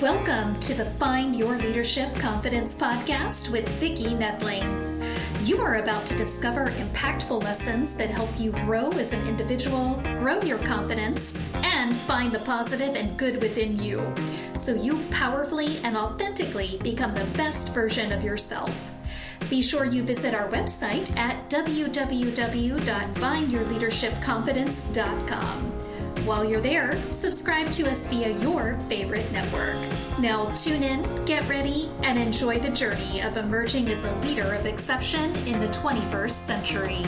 Welcome to the Find Your Leadership Confidence podcast with Vicki Nedling. You are about to discover impactful lessons that help you grow as an individual, grow your confidence, and find the positive and good within you, so you powerfully and authentically become the best version of yourself. Be sure you visit our website at www.findyourleadershipconfidence.com. While you're there, subscribe to us via your favorite network. Now tune in, get ready, and enjoy the journey of emerging as a leader of exception in the 21st century.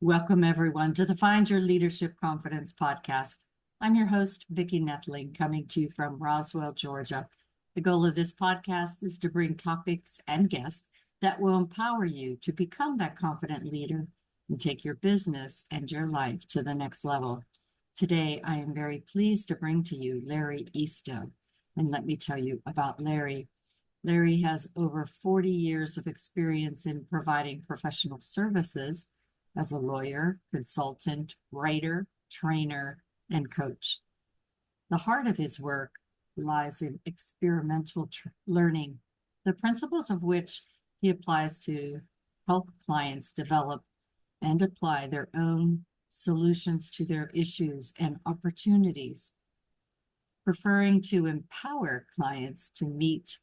Welcome, everyone, to the Find Your Leadership Confidence podcast. I'm your host, Vicki Nedling, coming to you from Roswell, Georgia. The goal of this podcast is to bring topics and guests that will empower you to become that confident leader and take your business and your life to the next level. Today, I am very pleased to bring to you Larry Easto. And let me tell you about Larry. Larry has over 40 years of experience in providing professional services as a lawyer, consultant, writer, trainer, and coach. The heart of his work lies in experimental learning, the principles of which he applies to help clients develop and apply their own solutions to their issues and opportunities, preferring to empower clients to meet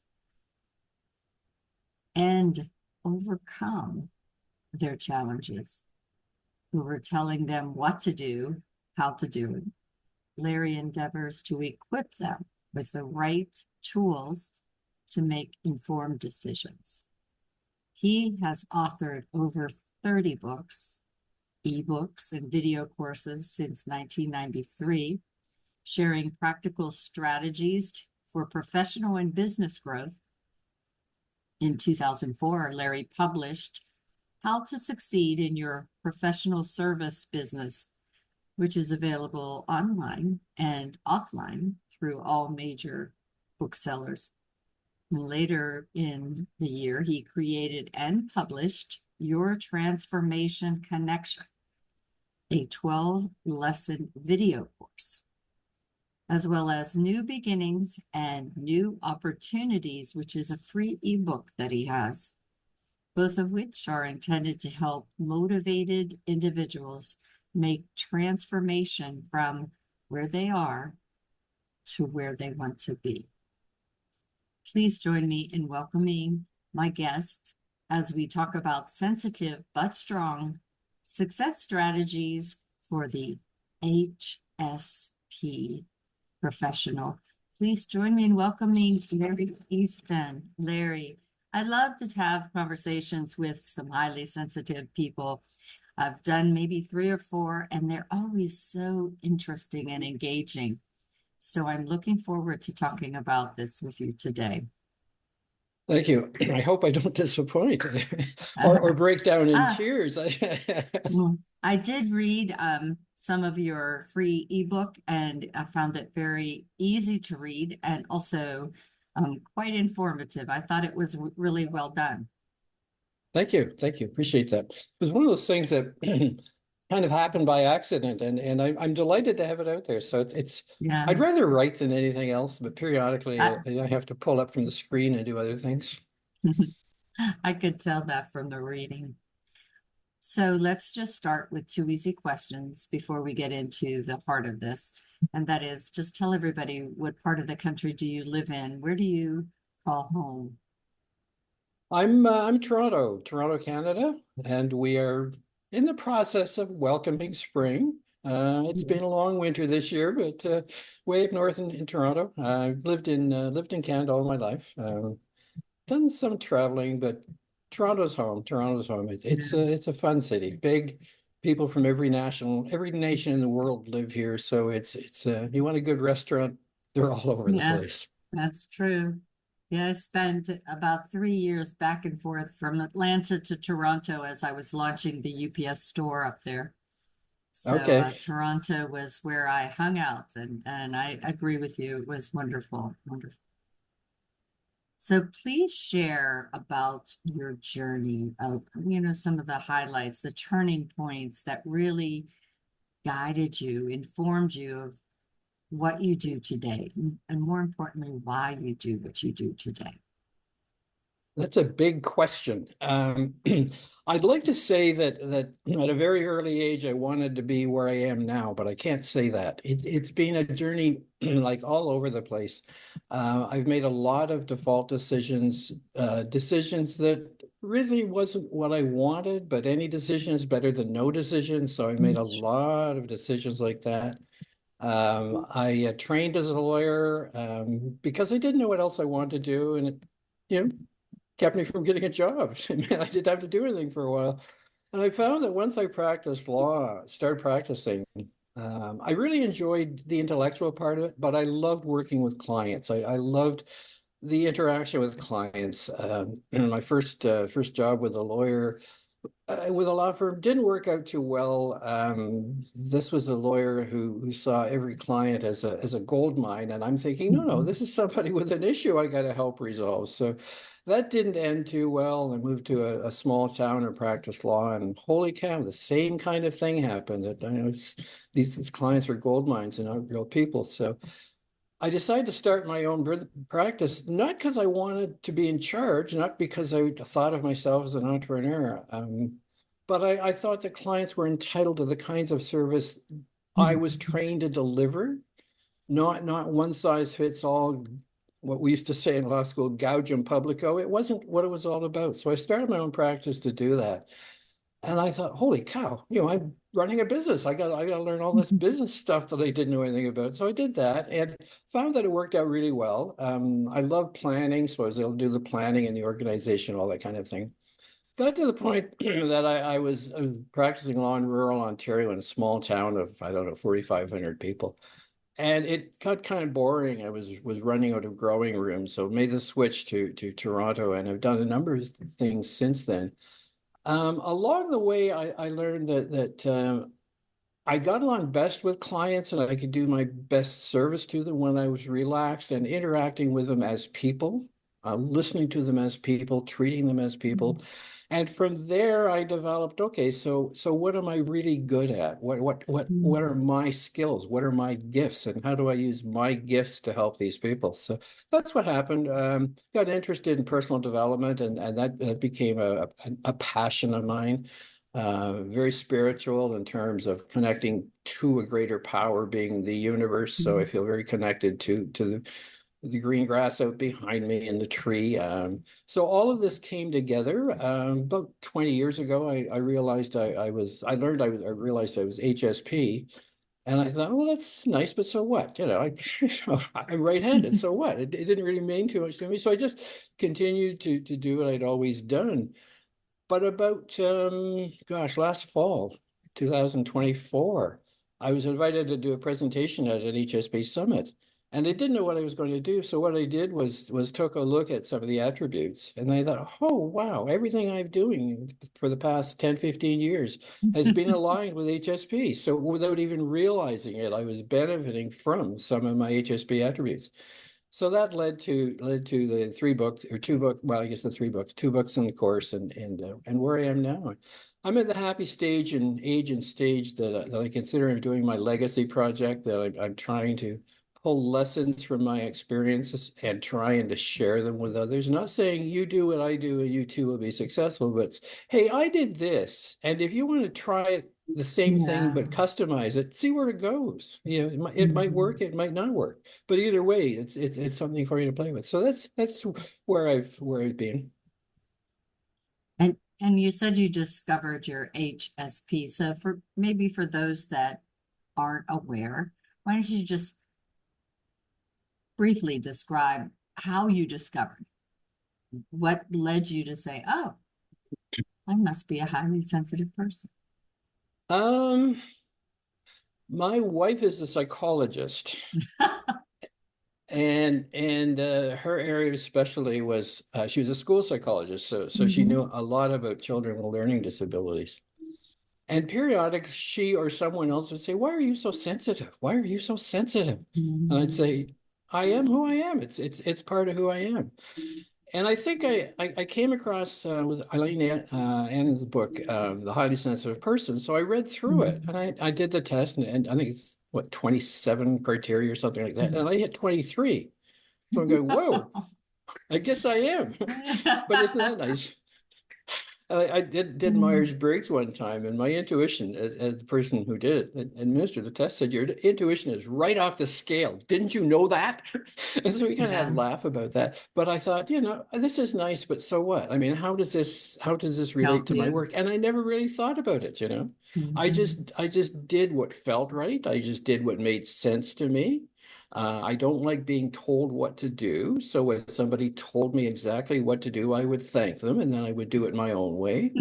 and overcome their challenges. Over telling them what to do, how to do it, Larry endeavors to equip them with the right tools to make informed decisions. He has authored over 30 books, ebooks, and video courses since 1993, sharing practical strategies for professional and business growth. In 2004, Larry published How to Succeed in Your Professional Service Business, which is available online and offline through all major booksellers. And later in the year, he created and published Your Transformation Connection, a 12-lesson video course, as well as New Beginnings and New Opportunities, which is a free ebook that he has, both of which are intended to help motivated individuals make transformation from where they are to where they want to be. Please join me in welcoming my guest as we talk about sensitive but strong success strategies for the HSP professional. Please join me in welcoming Larry Easton. Larry, I love to have conversations with some highly sensitive people. I've done maybe 3 or 4, and they're always so interesting and engaging. So I'm looking forward to talking about this with you today. Thank you. I hope I don't disappoint or break down in tears. I did read some of your free ebook, and I found it very easy to read and also quite informative. I thought it was really well done. Thank you. Thank you. Appreciate that. It was one of those things that kind of happened by accident, and I'm delighted to have it out there. So it's Yeah. I'd rather write than anything else, but periodically I have to pull up from the screen and do other things. I could tell that from the reading. So let's just start with 2 easy questions before we get into the heart of this. And that is, just tell everybody, what part of the country do you live in? Where do you call home? I'm Toronto, Canada, and we are in the process of welcoming spring. It's been a long winter this year, but way up north in Toronto. I've lived in Canada all my life. Done some traveling, but Toronto's home. It's a fun city. Big, people from every nation in the world live here. So it's you want a good restaurant, they're all over the place. That's true. Yeah, I spent about 3 years back and forth from Atlanta to Toronto as I was launching the UPS store up there. So Toronto was where I hung out, and I agree with you. It was wonderful, wonderful. So please share about your journey, some of the highlights, the turning points that really guided you, informed you of what you do today, and more importantly, why you do what you do today? That's a big question. I'd like to say that at a very early age, I wanted to be where I am now, but I can't say that. It's been a journey like all over the place. I've made a lot of default decisions, decisions that really wasn't what I wanted, but any decision is better than no decision. So I made a lot of decisions like that. I trained as a lawyer because I didn't know what else I wanted to do, and it, you know, kept me from getting a job. I didn't have to do anything for a while. And I found that once I practiced law, started practicing, I really enjoyed the intellectual part of it, but I loved working with clients. I loved the interaction with clients. My first job with a lawyer, with a law firm, didn't work out too well. This was a lawyer who saw every client as a gold mine, and I'm thinking, no, this is somebody with an issue I got to help resolve. So that didn't end too well. I moved to a small town and practiced law, and holy cow, the same kind of thing happened. That these clients were gold mines and not real people. So I decided to start my own practice, not because I wanted to be in charge, not because I thought of myself as an entrepreneur, but I thought that clients were entitled to the kinds of service I was trained to deliver, not one size fits all, what we used to say in law school, gaudium publico. It wasn't what it was all about. So I started my own practice to do that. And I thought, holy cow, I'm running a business. I got to learn all this business stuff that I didn't know anything about. So I did that and found that it worked out really well. I love planning, so I was able to do the planning and the organization, all that kind of thing. Got to the point that I was practicing law in rural Ontario in a small town of, I don't know, 4,500 people. And it got kind of boring. I was running out of growing room. So made the switch to Toronto, and I've done a number of things since then. Along the way, I learned that I got along best with clients and I could do my best service to them when I was relaxed and interacting with them as people, listening to them as people, treating them as people. And from there, I developed, okay, so what am I really good at? What are my skills? What are my gifts? And how do I use my gifts to help these people? So that's what happened. Got interested in personal development, and that became a passion of mine. Very spiritual in terms of connecting to a greater power, being the universe. So I feel very connected to the green grass out behind me and the tree. So all of this came together. About 20 years ago, I realized I realized I was HSP. And I thought, well, that's nice, but so what? I'm right-handed, so what? It didn't really mean too much to me. So I just continued to do what I'd always done. But about, last fall, 2024, I was invited to do a presentation at an HSP summit. And I didn't know what I was going to do. So what I did was took a look at some of the attributes. And I thought, oh, wow, everything I'm doing for the past 10, 15 years has been aligned with HSP. So without even realizing it, I was benefiting from some of my HSP attributes. So that led to the 3 books or 2 books. Well, I guess the 3 books, 2 books in the course, and where I am now. I'm at the happy stage and age and stage that I consider I'm doing my legacy project. That I'm trying to pull lessons from my experiences and trying to share them with others. Not saying you do what I do and you too will be successful, but hey, I did this, and if you want to try it, the same thing but customize it, see where it goes. It might work, it might not work, but either way, it's something for you to play with. So that's where I've been. And you said you discovered your HSP. So for those that aren't aware, why don't you just briefly describe how you discovered? What led you to say, oh, I must be a highly sensitive person? My wife is a psychologist, and her area of specialty was she was a school psychologist, so she knew a lot about children with learning disabilities. And periodically, she or someone else would say, "Why are you so sensitive? Why are you so sensitive?" And I'd say, "I am who I am. It's part of who I am." And I think I came across with Eileen Annan's book, The Highly Sensitive Person. So I read through it, and I did the test, and I think it's what, 27 criteria or something like that. And I hit 23. So I'm going, whoa, I guess I am. But isn't that nice? I did Myers-Briggs one time, and my intuition, as the person who did it, administered the test, said, your intuition is right off the scale. Didn't you know that? And so we kind of had a laugh about that. But I thought, you know, this is nice, but so what? I mean, how does this relate Help to my you. work? And I never really thought about it, you know. I just did what felt right. I just did what made sense to me. I don't like being told what to do. So when somebody told me exactly what to do, I would thank them, and then I would do it my own way.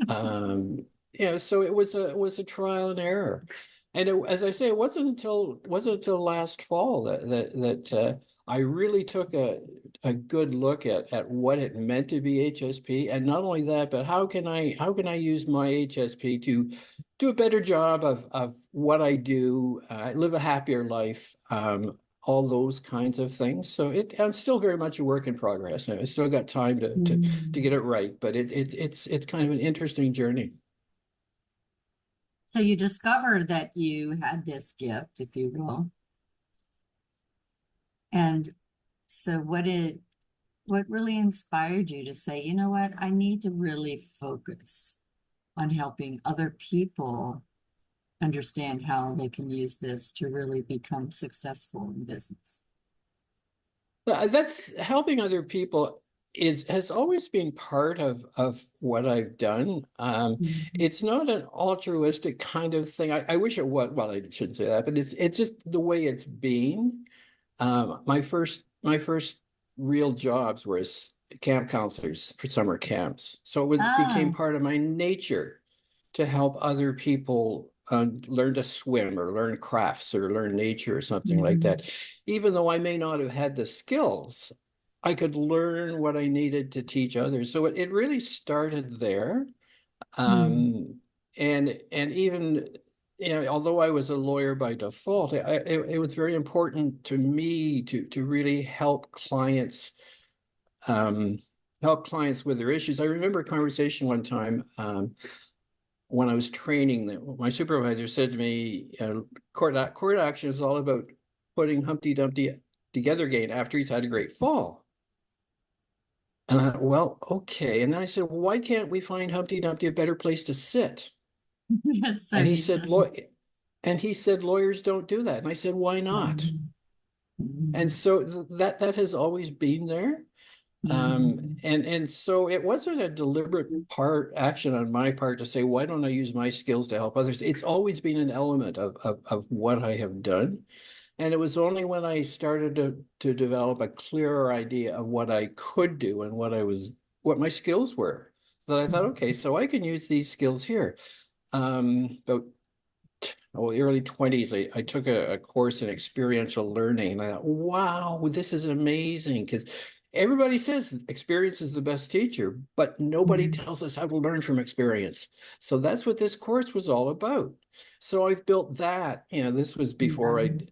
Um, yeah, so it was a trial and error. And as I say, it wasn't until last fall that I really took a good look at what it meant to be HSP, and not only that, but how can I use my HSP to do a better job of what I do, live a happier life, all those kinds of things. So I'm still very much a work in progress. I still got time to get it right, but it's kind of an interesting journey. So you discovered that you had this gift, if you will. And so what really inspired you to say, you know what, I need to really focus on helping other people understand how they can use this to really become successful in business? That's helping other people has always been part of what I've done. It's not an altruistic kind of thing. I wish it was. Well, I shouldn't say that, but it's just the way it's been. My first real jobs were as camp counselors for summer camps, so became Oh, part of my nature to help other people learn to swim or learn crafts or learn nature or something like that. Even though I may not have had the skills, I could learn what I needed to teach others. So it really started there. Um, and even, you know, although I was a lawyer by default, it was very important to me to really help clients with their issues. I remember a conversation one time, when I was training, my supervisor said to me, court action is all about putting Humpty Dumpty together again after he's had a great fall. And I thought, well, okay. And then I said, well, why can't we find Humpty Dumpty a better place to sit? so And he he said, doesn't. lawyers don't do that. And I said, why not? And so that has always been there. And so it wasn't a deliberate action on my part to say, why don't I use my skills to help others? It's always been an element of what I have done. And it was only when I started to develop a clearer idea of what I could do and what my skills were, that I thought, okay, so I can use these skills here. But early 20s, I took a course in experiential learning, and I thought, wow, this is amazing, because everybody says experience is the best teacher, but nobody tells us how to learn from experience. So that's what this course was all about. So I've built that. You know, this was before I'd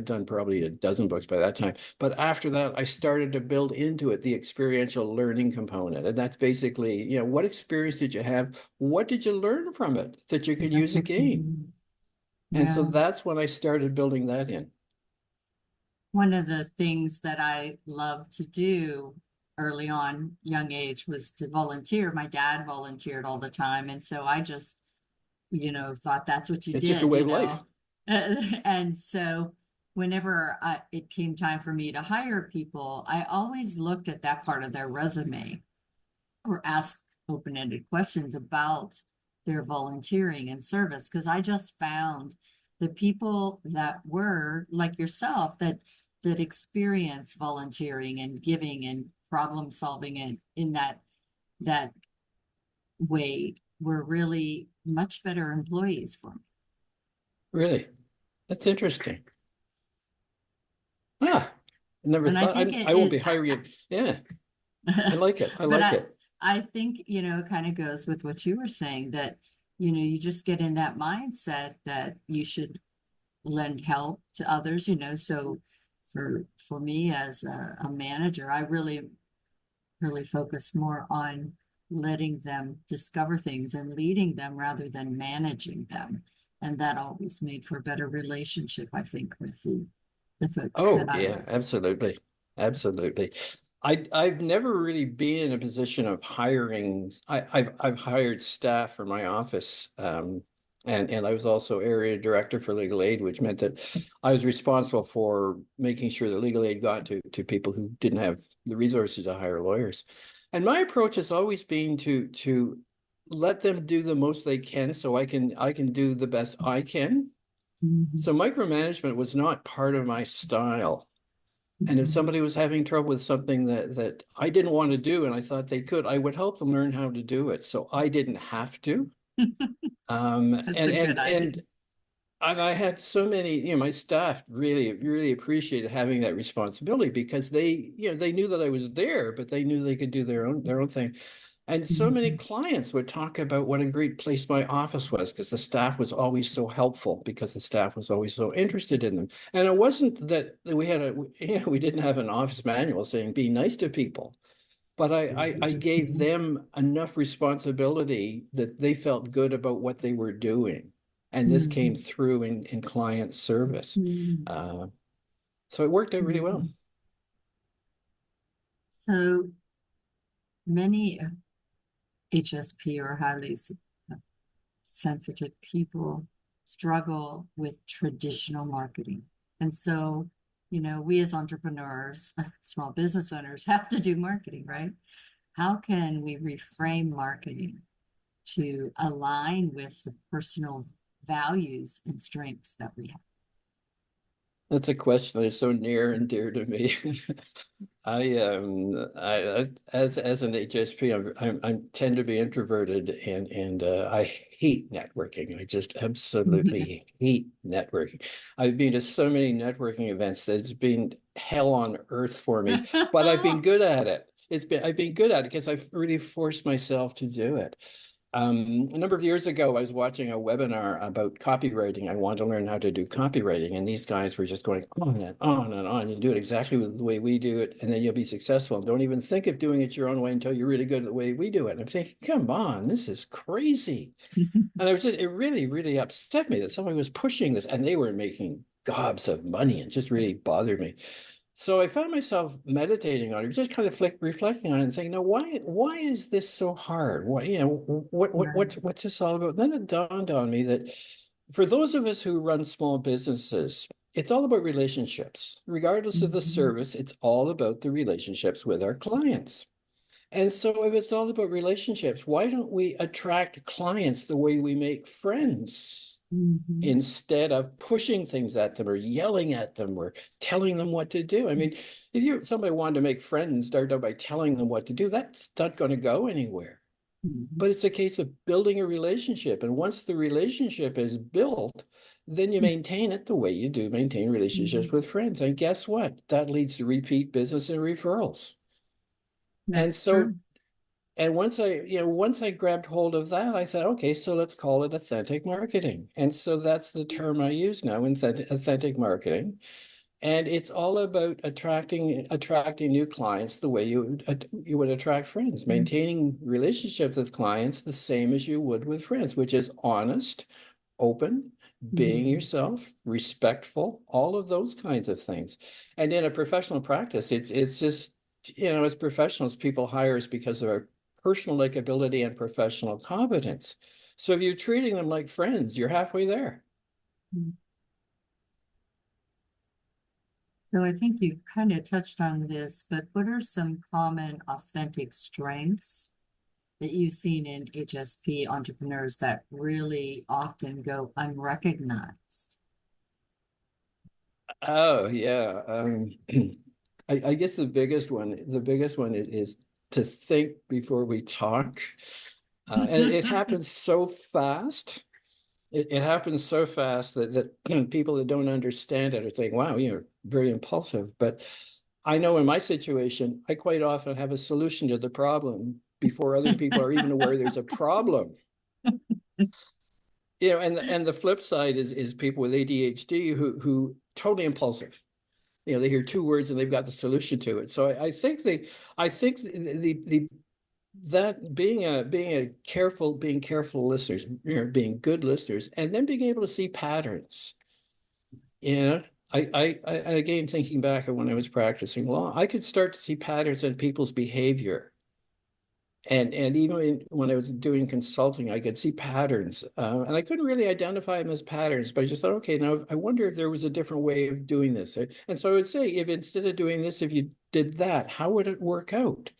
done probably a dozen books by that time. But after that, I started to build into it the experiential learning component. And that's basically, you know, what experience did you have? What did you learn from it that you could use again? And so Yeah. that's when I started building that in. One of the things that I loved to do early on, young age, was to volunteer. My dad volunteered all the time. And so I just, thought that's what you It's just a did, way of life. And so whenever it came time for me to hire people, I always looked at that part of their resume or asked open-ended questions about their volunteering and service, because I just found the people that were like yourself that experience volunteering and giving and problem solving and in that way were really much better employees for me. Really. That's interesting. Ah, I never And I thought. think I won't be hiring it. Yeah, I like it. I but like I it. I think, it kind of goes with what you were saying, that, you just get in that mindset that you should lend help to others, so for me as a manager, I really focus more on letting them discover things and leading them rather than managing them. And that always made for a better relationship, I think, with the folks Oh that I yeah, was. absolutely. Absolutely. I've never really been in a position of hiring. I've hired staff for my office. And I was also area director for legal aid, which meant that I was responsible for making sure that legal aid got to people who didn't have the resources to hire lawyers. And my approach has always been to let them do the most they can so I can do the best I can. Mhm, So micromanagement was not part of my style. And if mhm. somebody was having trouble with something that I didn't want to do and I thought they could, I would help them learn how to do it. So I didn't have to. Um, That's and a good and idea. and and I had so many, my staff really appreciated having that responsibility because they knew that I was there, but they knew they could do their own thing. And so many Mhm, clients would talk about what a great place my office was because the staff was always so helpful because the staff was always so interested in them. And it wasn't that we didn't have an office manual saying be nice to people, but I gave them enough responsibility that they felt good about what they were doing. And this came mhm, through in client service. mhm, Uh, so it worked out really well. mhm. So many HSP or highly sensitive people struggle with traditional marketing. And so, we as entrepreneurs, small business owners have to do marketing, right? How can we reframe marketing to align with the personal values and strengths that we have? That's a question that is so near and dear to me. As an HSP, I tend to be introverted and I hate networking. I just absolutely hate networking. I've been to so many networking events that it's been hell on earth for me, but I've been good at it. I've been good at it because I've really forced myself to do it. A number of years ago, I was watching a webinar about copywriting. I wanted to learn how to do copywriting, and these guys were just going on and on and on. You do it exactly the way we do it, and then you'll be successful. Don't even think of doing it your own way until you're really good at the way we do it. And I'm thinking, come on, this is crazy. And it really upset me that somebody was pushing this, and they were making gobs of money, and just really bothered me. So I found myself meditating on it, just kind of reflecting on it and saying, no, why is this so hard? Right. What's this all about? Then it dawned on me that for those of us who run small businesses, it's all about relationships. Regardless of the Mhm, service, it's all about the relationships with our clients. And so if it's all about relationships, why don't we attract clients the way we make friends? mhm, Instead of pushing things at them or yelling at them or telling them what to do. I mean, if somebody wanted to make friends, start out by telling them what to do, that's not going to go anywhere. mhm, But it's a case of building a relationship. And once the relationship is built, then you maintain it the way you do maintain relationships mhm. with friends. And guess what? That leads to repeat business and referrals. And That's so true. and once I grabbed hold of that, I said, okay, so let's call it authentic marketing. And so that's the term I use now, authentic marketing. And it's all about attracting new clients the way you would attract friends, Mhm, maintaining relationships with clients the same as you would with friends, which is honest, open, being mhm, yourself, respectful, all of those kinds of things. And in a professional practice, it's just, as professionals, people hire us because of our personal likability and professional competence. So if you're treating them like friends, you're halfway there. mhm. So I think you kind of touched on this, but what are some common authentic strengths that you've seen in HSP entrepreneurs that really often go unrecognized? Oh yeah. I guess the biggest one is to think before we talk. And it happens so fast. It happens so fast that people that don't understand it are saying, wow, you're very impulsive. But I know in my situation, I quite often have a solution to the problem before other people are even aware there's a problem. And the flip side is people with ADHD who totally impulsive. They hear two words and they've got the solution to it. So I think the that being careful listeners, being good listeners, and then being able to see patterns. And again, thinking back of when I was practicing law, I could start to see patterns in people's behavior. And even when I was doing consulting, I could see patterns, and I couldn't really identify them as patterns. But I just thought, okay, now I wonder if there was a different way of doing this. And so I would say, if instead of doing this, if you did that, how would it work out?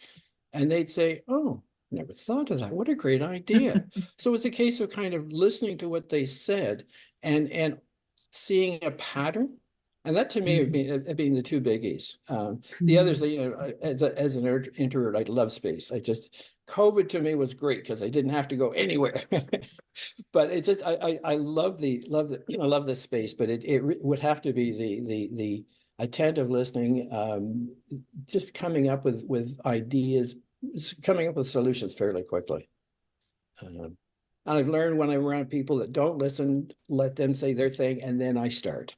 And they'd say, oh, never thought of that. What a great idea. So it's a case of kind of listening to what they said and seeing a pattern. And that to me have been the two biggies. The others, as an introvert, I love space. COVID to me was great because I didn't have to go anywhere. But it just, I love I love the space, but it would have to be the attentive listening, just coming up with ideas, coming up with solutions fairly quickly. And I've learned when I'm around people that don't listen, let them say their thing, and then I start.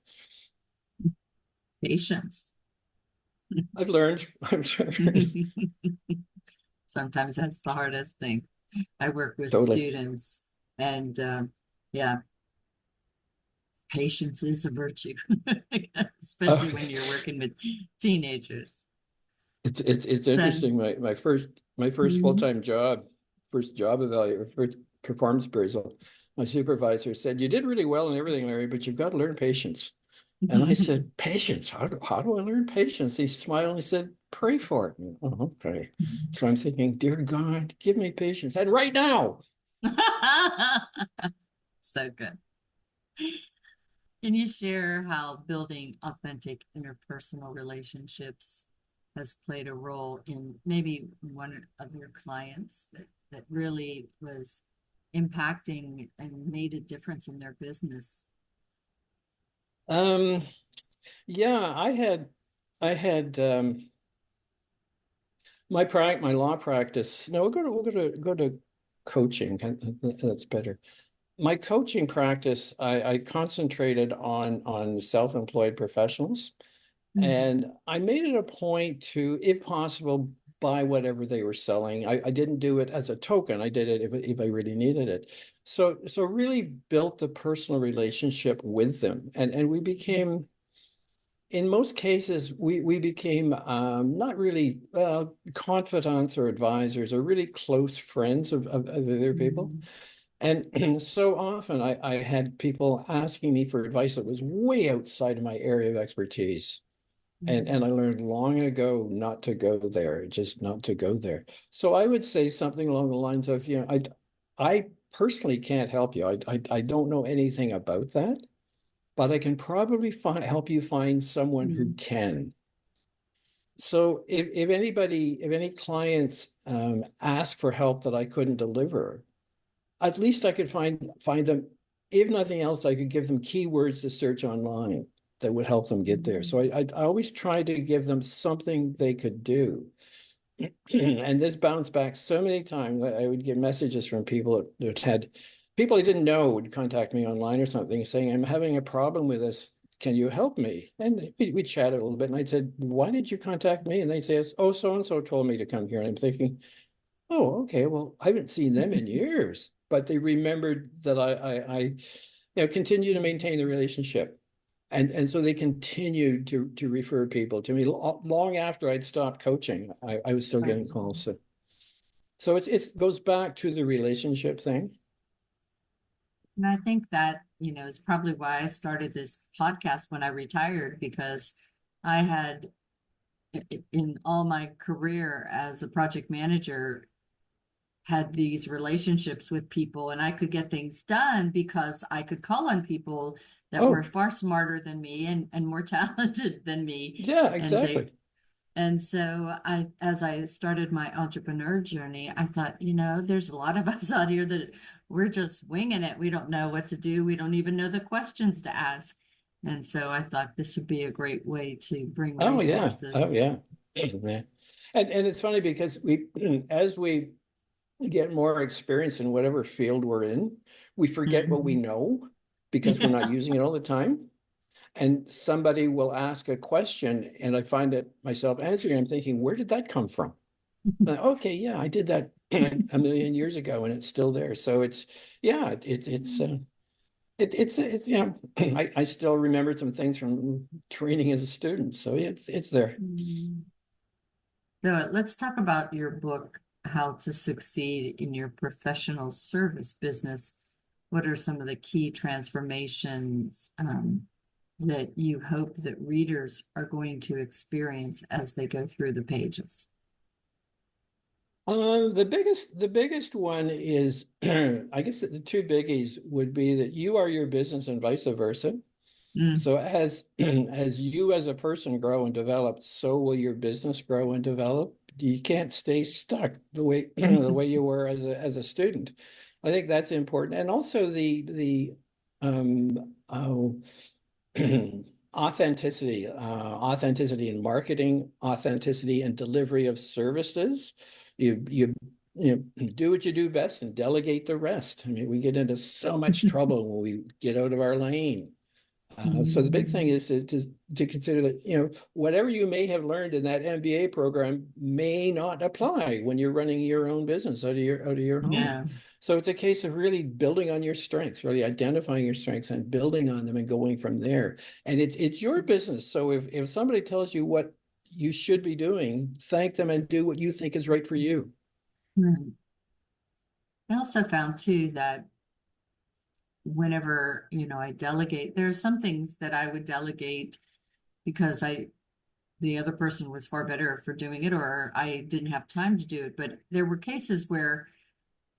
Patience. I've learned. I'm sure. Sometimes that's the hardest thing. I work with Totally. students, and yeah, patience is a virtue, especially when you're working with teenagers. It's So, interesting. My first full-time job, first job evaluation, first performance appraisal, my supervisor said, "You did really well and everything, Larry, but you've got to learn patience." And I said, "Patience? How do I learn patience?" He smiled and he said, "Pray for it." Oh, okay. So I'm thinking, dear God, give me patience. And right now. So good. Can you share how building authentic interpersonal relationships has played a role in maybe one of your clients that really was impacting and made a difference in their business? Yeah, I had my law practice. No, we'll go to coaching. That's better. My coaching practice, I concentrated on self-employed professionals, and I made it a point to, if possible, buy whatever they were selling. I didn't do it as a token. I did it if I really needed it. So really built the personal relationship with them, and we became, in most cases, we became not really confidants or advisors, or really close friends of other people. And so often I had people asking me for advice that was way outside of my area of expertise. And I learned long ago not to go there, just not to go there. So I would say something along the lines of, I personally can't help you. I don't know anything about that, but I can probably help you find someone who can. So if any clients ask for help that I couldn't deliver, at least I could find them. If nothing else, I could give them keywords to search online that would help them get there. So I always try to give them something they could do. And this bounced back so many times. I would get messages from people that had people I didn't know would contact me online or something saying, "I'm having a problem with this. Can you help me?" And we chatted a little bit, and I said, "Why did you contact me?" And they say, "Oh, so-and-so told me to come here." And I'm thinking, oh, okay, well, I haven't seen them in years, but they remembered that I continue to maintain the relationship. And so they continued to refer people to me long after I'd stopped coaching. I was still getting calls. So it goes back to the relationship thing. And I think that, is probably why I started this podcast when I retired, because I had, in all my career as a project manager, had these relationships with people, and I could get things done because I could call on people that were far smarter than me and more talented than me. Yeah, exactly. And so as I started my entrepreneur journey, I thought, there's a lot of us out here that we're just winging it. We don't know what to do. We don't even know the questions to ask. And so I thought this would be a great way to bring resources. Oh yeah. Yeah. And it's funny because as we get more experience in whatever field we're in, we forget what we know because we're not using it all the time. And somebody will ask a question, and I find it myself answering. I'm thinking, where did that come from? Okay, yeah, I did that a million years ago and it's still there. So it's, yeah, it's yeah, I still remember some things from training as a student. So it's there. Mm. So let's talk about your book, How to Succeed in Your Professional Service Business. What are some of the key transformations that you hope that readers are going to experience as they go through the pages? The biggest one is, I guess the two biggies would be that you are your business and vice versa. Mm. So as as you as a person grow and develop, so will your business grow and develop. You can't stay stuck the way the way you were as a student. I think that's important. And also the authenticity in marketing, authenticity and delivery of services. You do what you do best and delegate the rest. I mean, we get into so much trouble when we get out of our lane. So the big thing is to consider that, whatever you may have learned in that MBA program may not apply when you're running your own business out of your home. Yeah. So it's a case of really building on your strengths, really identifying your strengths and building on them and going from there. And it's your business. So if somebody tells you what you should be doing, thank them and do what you think is right for you. Right. I also found too that whenever, I delegate, there's some things that I would delegate because the other person was far better for doing it, or I didn't have time to do it. But there were cases where,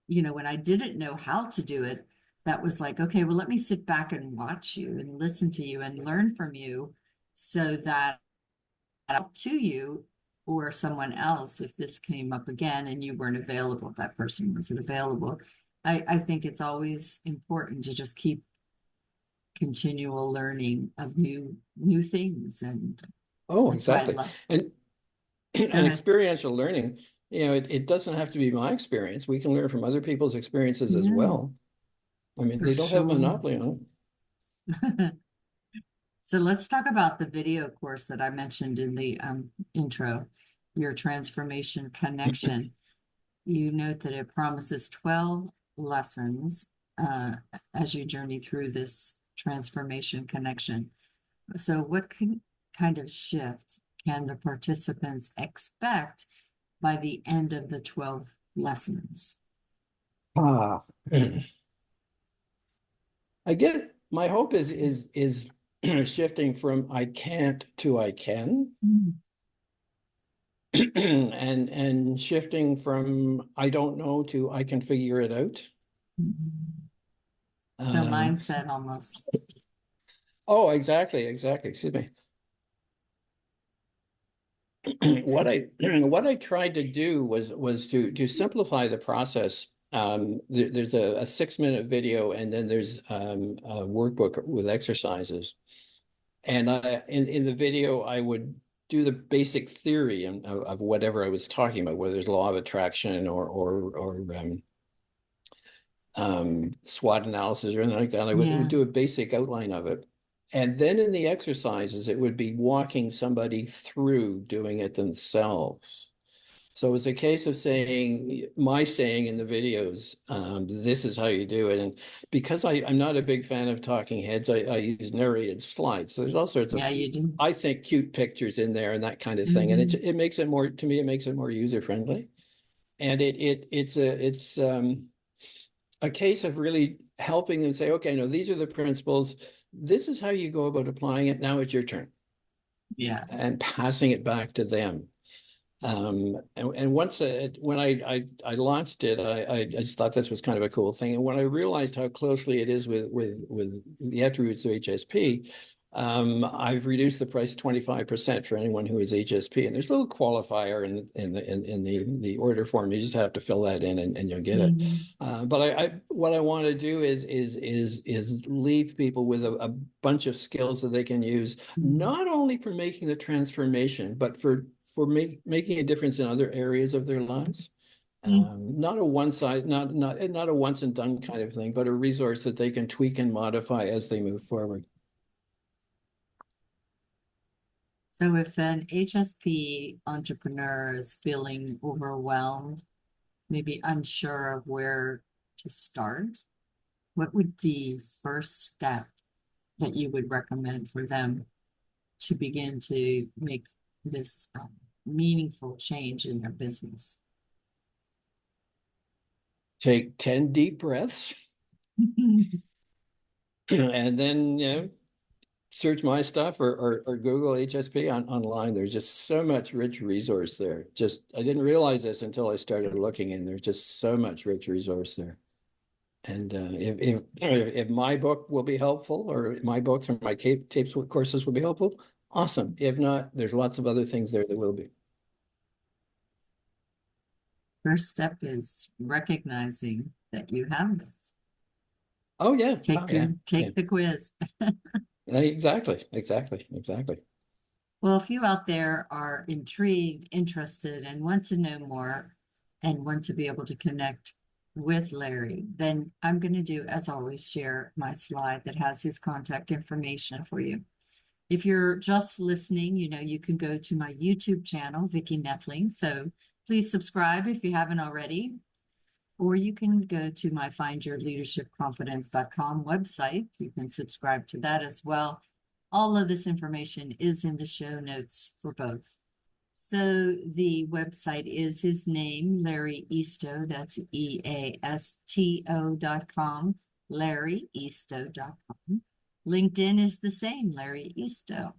when I didn't know how to do it, that was like, okay, well, let me sit back and watch you and listen to you and learn from you so that out to you or someone else if this came up again and you weren't available, if that person wasn't available. I think it's always important to just keep continual learning of new things, and Oh, that's why I exactly. love. And Go and ahead. experiential learning, it doesn't have to be my experience. We can learn from other people's experiences as Yeah, well. I mean, for they don't have a sure. monopoly on So let's talk about the video course that I mentioned in the intro, your transformation it. connection. You note that it promises 12 lessons as you journey through this transformation connection. So, kind of shift can the participants expect by the end of the 12 lessons? Ah, I get my hope is shifting from I can't to I can, Mm. and shifting from I don't know to I can figure it out. So, Um, mindset almost. oh, exactly. Excuse me. What I tried to do was to simplify the process. There's a 6-minute video, and then there's a workbook with exercises. And in the video, I would do the basic theory of whatever I was talking about, whether it's law of attraction or SWOT analysis or anything like that. I would Yeah. do a basic outline of it. And then in the exercises, it would be walking somebody through doing it themselves. So it's a case of saying in the videos, this is how you do it. And because I'm not a big fan of talking heads, I use narrated slides. So there's all sorts of, Yeah, you do. I think, cute pictures in there and that kind of thing. And Mhm. it makes it more, to me, it makes it more user friendly. And it's a case of really helping them say, okay, no, these are the principles. This is how you go about applying it. Now it's your turn, Yeah. and passing it back to them. And once when I launched it, I just thought this was kind of a cool thing. And when I realized how closely it is with the attributes of HSP, I've reduced the price 25% for anyone who is HSP. And there's a little qualifier in the order form. You just have to fill that in and you'll get it. Mhm. But what I want to do is leave people with a bunch of skills that they can use, Mhm. not only for making the transformation, but for making a difference in other areas of their lives. Not a one size, not a once and done kind of thing, but a resource that they can tweak and modify as they move forward. So if an HSP entrepreneur is feeling overwhelmed, maybe unsure of where to start, what would the first step that you would recommend for them to begin to make this meaningful change in their business? Take 10 deep breaths and then, search my stuff or Google HSP online. There's just so much rich resource there. I didn't realize this until I started looking, and there's just so much rich resource there. And if my book will be helpful, or my books or my tapes courses will be helpful, awesome. If not, there's lots of other things there that will be. First step is recognizing that you have this. Oh yeah. Take the quiz. Exactly. Well, if you out there are intrigued, interested, and want to know more and want to be able to connect with Larry, then I'm going to do, as always, share my slide that has his contact information for you. If you're just listening, you can go to my YouTube channel, Vicki Nettling. So please subscribe if you haven't already. Or you can go to my findyourleadershipconfidence.com website. You can subscribe to that as well. All of this information is in the show notes for both. So the website is his name, Larry Easto. That's EASTO.com, LarryEasto.com. LinkedIn is the same, Larry Easto. I'm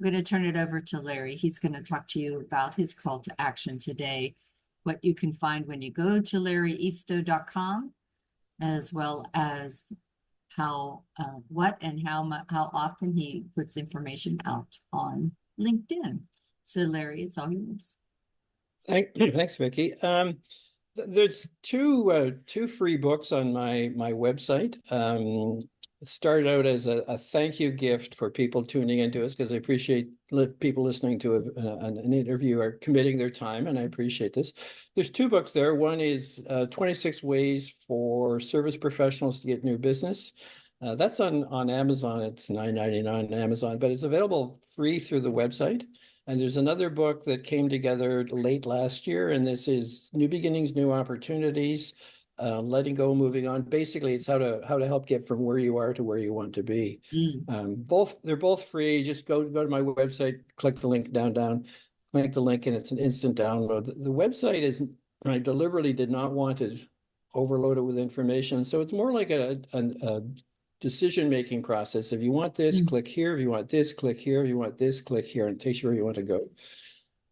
going to turn it over to Larry. He's going to talk to you about his call to action today, what you can find when you go to LarryEasto.com, as well as how often he puts information out on LinkedIn. So Larry, it's all yours. Thanks, Vicki. There's two free books on my website. It started out as a thank you gift for people tuning into us, because I appreciate people listening to an interview are committing their time, and I appreciate this. There's two books there. One is 26 Ways for Service Professionals to Get New Business. That's on Amazon. It's $9.99 on Amazon, but it's available free through the website. And there's another book that came together late last year, and this is New Beginnings, New Opportunities, letting go, moving on. Basically, it's how to help get from where you are to where you want to be. They're both free. Just go to my website, click the link down, click the link, and it's an instant download. The website is, I deliberately did not want to overload it with information, so it's more like a decision-making process. If you want this, click here. If you want this, click here. If you want this, click here, and it takes you where you want to go.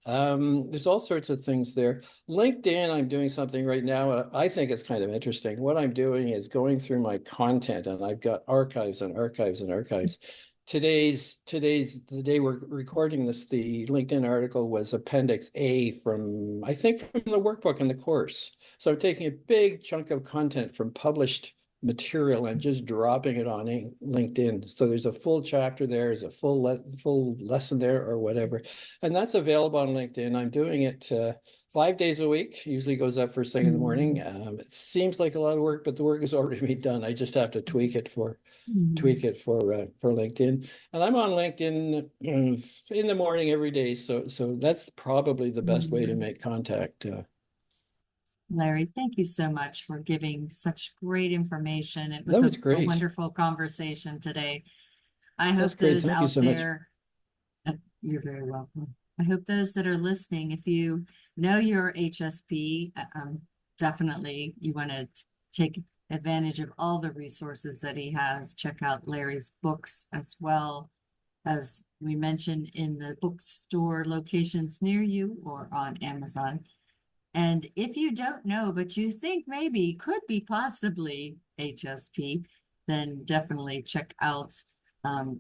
There's all sorts of things there. LinkedIn, I'm doing something right now. I think it's kind of interesting. What I'm doing is going through my content, and I've got archives and archives and archives. Today's the day we're recording this. The LinkedIn article was Appendix A from the workbook in the course. So I'm taking a big chunk of content from published material and just dropping it on LinkedIn. So there's a full chapter there, there's a full lesson there, or whatever. And that's available on LinkedIn. I'm doing it 5 days a week, usually goes up first thing in the morning. It seems like a lot of work, but the work has already been done. I just have to tweak it for LinkedIn. And I'm on LinkedIn in the morning every day. So that's probably the best way to make contact. Larry, thank you so much for giving such great information. It was a wonderful conversation today. I hope those out there, you're very welcome. I hope those that are listening, if you know your HSP, definitely you want to take advantage of all the resources that he has. Check out Larry's books as well, as we mentioned, in the bookstore locations near you or on Amazon. And if you don't know, but you think maybe could be possibly HSP, then definitely check out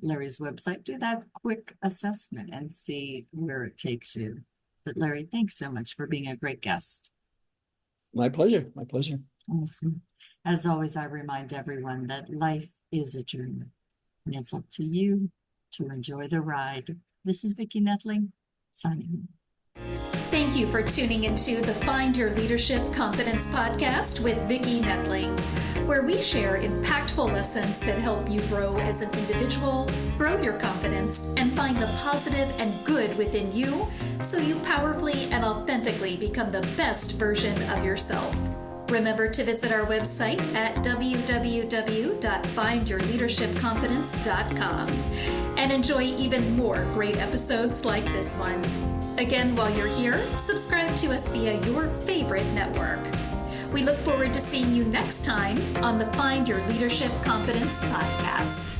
Larry's website. Do that quick assessment and see where it takes you. But Larry, thanks so much for being a great guest. My pleasure. My pleasure. Awesome. As always, I remind everyone that life is a journey, and it's up to you to enjoy the ride. This is Vicki Nettling, signing off. Thank you for tuning into the Find Your Leadership Confidence podcast with Vicki Nettling. where we share impactful lessons that help you grow as an individual, grow your confidence, and find the positive and good within you so you powerfully and authentically become the best version of yourself. Remember to visit our website at www.findyourleadershipconfidence.com and enjoy even more great episodes like this one. Again, while you're here, subscribe to us via your favorite network. We look forward to seeing you next time on the Find Your Leadership Confidence podcast.